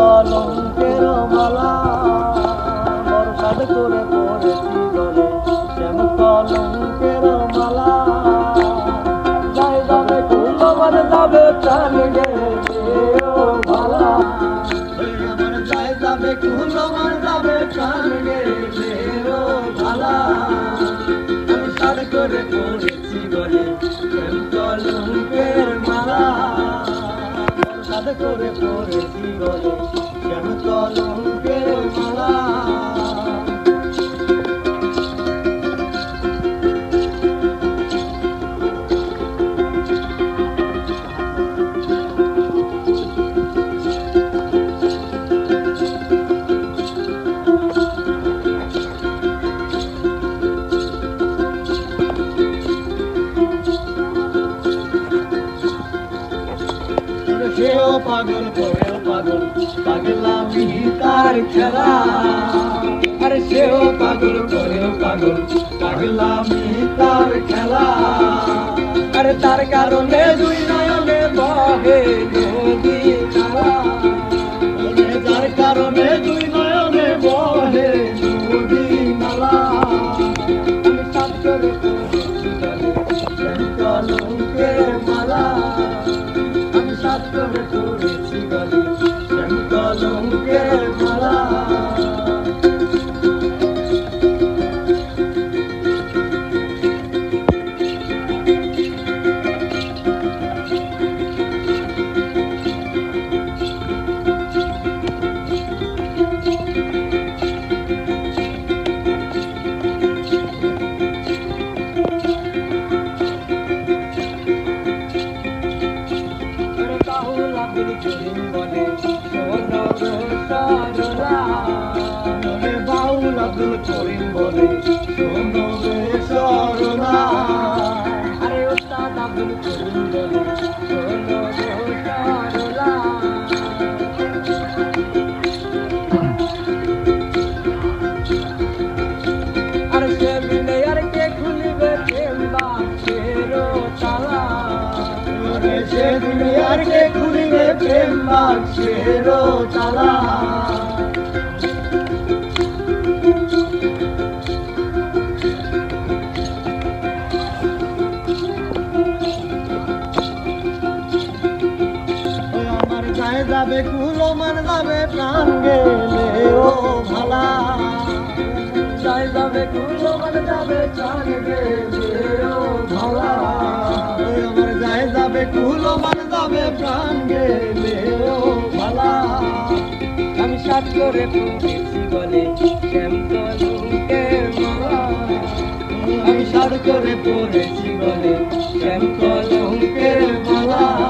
কলঙ্কের মালা বরসাদ করে পড়েছি গলে শ্যাম কলঙ্কের মালা যাই যাবে কুলমান যাবে প্রাণ গেলে ও ভালা আমার যাই যাবে কুলমান যাবে প্রাণ গেলে ও ভালা আমি সাদ করে পড়েছি গলে শ্যাম কলঙ্কের মালা বরসাদ করে পড়েছি গলে শ্যাম কলঙ্কের মালা সেও পাগল করেও পাগল পাগলামি তার খেলা আরে সেও পাগল করেও পাগল পাগলামি তার খেলা আরে তার কারণে দুই নয়নে বহে নদী নালা যার কারণে দুই নয়নে বহে নদী নালা আমি সাত করে কলঙ্কের মালা সাত করে পড়েছি গলে শ্যাম কলঙ্কের মালা বাউল আব্দুল করিম বলে শোনো রে সরলা আরে ওস্তাদ আব্দুল করিম বলে শোনো রে সরলা আরে সে মিলে আর কে খুলিবে প্রেম বাক্সের তালা আরে সে মিলে আর কে খুলিবে প্রেম বাক্সের তালা যাবে কুলমান যাবে প্রাণ গেলে ও ভালা যাই যাবে কুলমান যাবে প্রাণ গেলে ও ভালা আমার যাই যাবে কুলমান যাবে প্রাণ গেলে ও ভালা আমি সাত করে পড়েছি গলে শ্যাম কলঙ্কের মালা আমি সাত করে পড়েছি গলে শ্যাম কলঙ্কের মালা